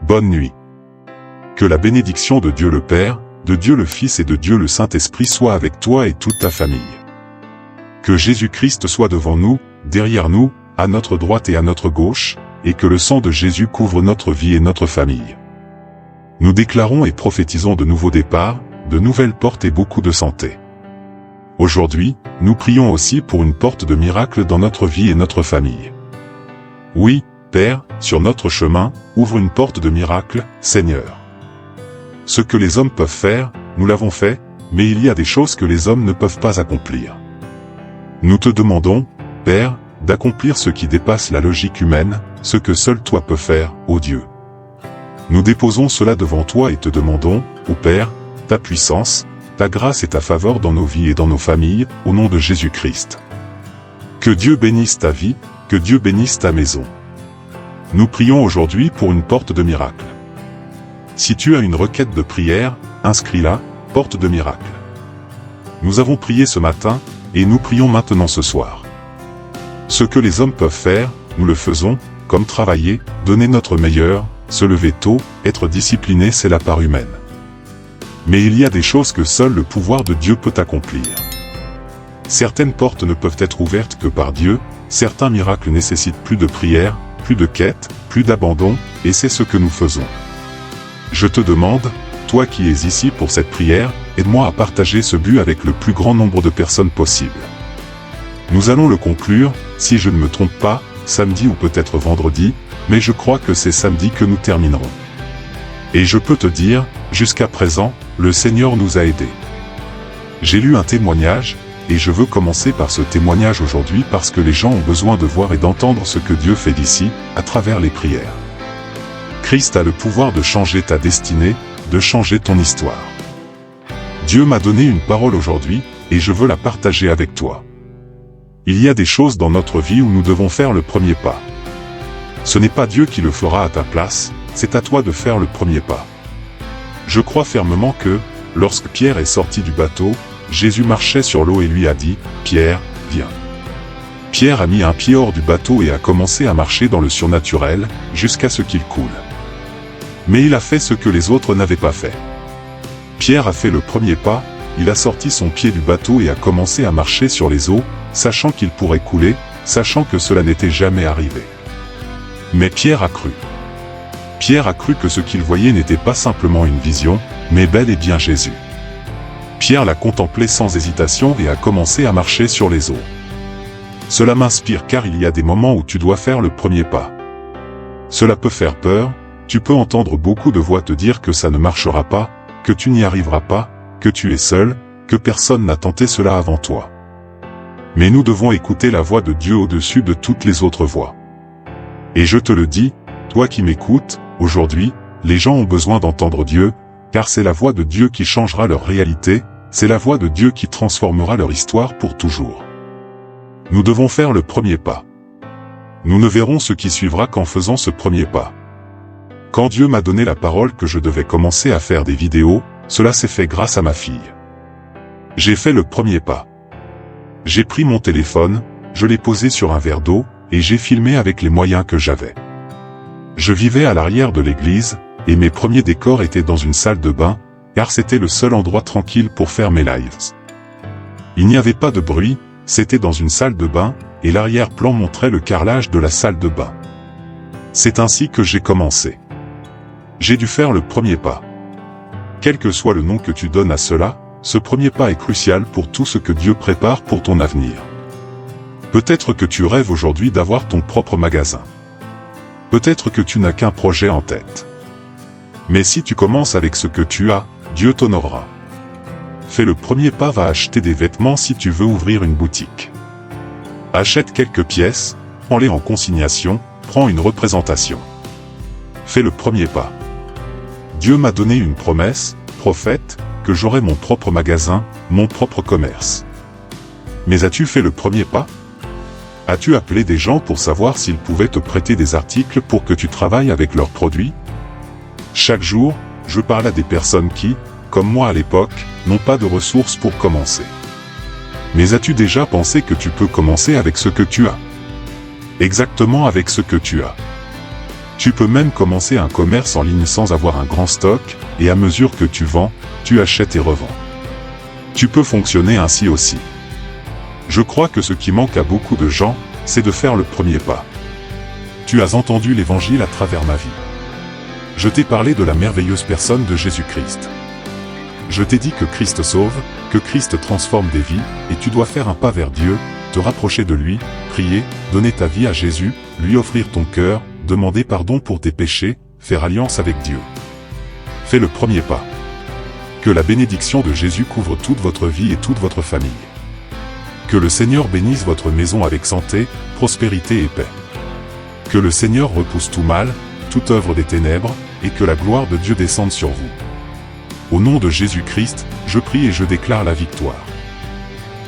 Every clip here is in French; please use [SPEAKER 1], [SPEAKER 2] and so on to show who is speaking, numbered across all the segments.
[SPEAKER 1] Bonne nuit. Que la bénédiction de Dieu le Père, de Dieu le Fils et de Dieu le Saint-Esprit soit avec toi et toute ta famille. Que Jésus-Christ soit devant nous, derrière nous, à notre droite et à notre gauche, et que le sang de Jésus couvre notre vie et notre famille. Nous déclarons et prophétisons de nouveaux départs, de nouvelles portes et beaucoup de santé. Aujourd'hui, nous prions aussi pour une porte de miracle dans notre vie et notre famille. Oui, Père, sur notre chemin, ouvre une porte de miracle, Seigneur. Ce que les hommes peuvent faire, nous l'avons fait, mais il y a des choses que les hommes ne peuvent pas accomplir. Nous te demandons, Père, d'accomplir ce qui dépasse la logique humaine, ce que seul toi peux faire, ô Dieu. Nous déposons cela devant toi et te demandons, ô Père, ta puissance, ta grâce et ta faveur dans nos vies et dans nos familles, au nom de Jésus-Christ. Que Dieu bénisse ta vie, que Dieu bénisse ta maison. Nous prions aujourd'hui pour une porte de miracle. Si tu as une requête de prière, inscris-la, porte de miracle. Nous avons prié ce matin, et nous prions maintenant ce soir. Ce que les hommes peuvent faire, nous le faisons, comme travailler, donner notre meilleur, se lever tôt, être discipliné, c'est la part humaine. Mais il y a des choses que seul le pouvoir de Dieu peut accomplir. Certaines portes ne peuvent être ouvertes que par Dieu, certains miracles nécessitent plus de prière, plus de quête, plus d'abandon, et c'est ce que nous faisons. Je te demande, toi qui es ici pour cette prière, aide-moi à partager ce but avec le plus grand nombre de personnes possible. Nous allons le conclure, si je ne me trompe pas, samedi ou peut-être vendredi, mais je crois que c'est samedi que nous terminerons. Et je peux te dire, jusqu'à présent, le Seigneur nous a aidés. J'ai lu un témoignage, et je veux commencer par ce témoignage aujourd'hui parce que les gens ont besoin de voir et d'entendre ce que Dieu fait d'ici, à travers les prières. Christ a le pouvoir de changer ta destinée, de changer ton histoire. Dieu m'a donné une parole aujourd'hui, et je veux la partager avec toi. Il y a des choses dans notre vie où nous devons faire le premier pas. Ce n'est pas Dieu qui le fera à ta place, c'est à toi de faire le premier pas. Je crois fermement que, lorsque Pierre est sorti du bateau, Jésus marchait sur l'eau et lui a dit, « Pierre, viens ». Pierre a mis un pied hors du bateau et a commencé à marcher dans le surnaturel, jusqu'à ce qu'il coule. Mais il a fait ce que les autres n'avaient pas fait. Pierre a fait le premier pas, il a sorti son pied du bateau et a commencé à marcher sur les eaux, sachant qu'il pourrait couler, sachant que cela n'était jamais arrivé. Mais Pierre a cru. Pierre a cru que ce qu'il voyait n'était pas simplement une vision, mais bel et bien Jésus. Pierre l'a contemplé sans hésitation et a commencé à marcher sur les eaux. Cela m'inspire car il y a des moments où tu dois faire le premier pas. Cela peut faire peur, tu peux entendre beaucoup de voix te dire que ça ne marchera pas, que tu n'y arriveras pas, que tu es seul, que personne n'a tenté cela avant toi. Mais nous devons écouter la voix de Dieu au-dessus de toutes les autres voix. Et je te le dis, toi qui m'écoutes, aujourd'hui, les gens ont besoin d'entendre Dieu, car c'est la voix de Dieu qui changera leur réalité, c'est la voix de Dieu qui transformera leur histoire pour toujours. Nous devons faire le premier pas. Nous ne verrons ce qui suivra qu'en faisant ce premier pas. Quand Dieu m'a donné la parole que je devais commencer à faire des vidéos, cela s'est fait grâce à ma fille. J'ai fait le premier pas. J'ai pris mon téléphone, je l'ai posé sur un verre d'eau, et j'ai filmé avec les moyens que j'avais. Je vivais à l'arrière de l'église, et mes premiers décors étaient dans une salle de bain, car c'était le seul endroit tranquille pour faire mes lives. Il n'y avait pas de bruit, c'était dans une salle de bain, et l'arrière-plan montrait le carrelage de la salle de bain. C'est ainsi que j'ai commencé. J'ai dû faire le premier pas. Quel que soit le nom que tu donnes à cela, ce premier pas est crucial pour tout ce que Dieu prépare pour ton avenir. Peut-être que tu rêves aujourd'hui d'avoir ton propre magasin. Peut-être que tu n'as qu'un projet en tête. Mais si tu commences avec ce que tu as, Dieu t'honorera. Fais le premier pas, va acheter des vêtements si tu veux ouvrir une boutique. Achète quelques pièces, prends-les en consignation, prends une représentation. Fais le premier pas. Dieu m'a donné une promesse, prophète, que j'aurai mon propre magasin, mon propre commerce. Mais as-tu fait le premier pas? As-tu appelé des gens pour savoir s'ils pouvaient te prêter des articles pour que tu travailles avec leurs produits? Chaque jour, je parle à des personnes qui, comme moi à l'époque, n'ont pas de ressources pour commencer. Mais as-tu déjà pensé que tu peux commencer avec ce que tu as? Exactement avec ce que tu as. Tu peux même commencer un commerce en ligne sans avoir un grand stock, et à mesure que tu vends, tu achètes et revends. Tu peux fonctionner ainsi aussi. Je crois que ce qui manque à beaucoup de gens, c'est de faire le premier pas. Tu as entendu l'évangile à travers ma vie. Je t'ai parlé de la merveilleuse personne de Jésus-Christ. Je t'ai dit que Christ sauve, que Christ transforme des vies, et tu dois faire un pas vers Dieu, te rapprocher de lui, prier, donner ta vie à Jésus, lui offrir ton cœur, demander pardon pour tes péchés, faire alliance avec Dieu. Fais le premier pas. Que la bénédiction de Jésus couvre toute votre vie et toute votre famille. Que le Seigneur bénisse votre maison avec santé, prospérité et paix. Que le Seigneur repousse tout mal, toute œuvre des ténèbres, et que la gloire de Dieu descende sur vous. Au nom de Jésus-Christ, je prie et je déclare la victoire.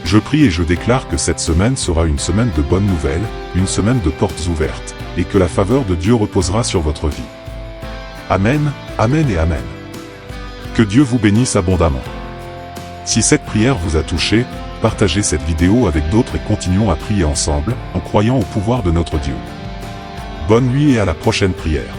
[SPEAKER 1] Je prie et je déclare que cette semaine sera une semaine de bonnes nouvelles, une semaine de portes ouvertes, et que la faveur de Dieu reposera sur votre vie. Amen, amen et amen. Que Dieu vous bénisse abondamment. Si cette prière vous a touché, partagez cette vidéo avec d'autres et continuons à prier ensemble, en croyant au pouvoir de notre Dieu. Bonne nuit et à la prochaine prière.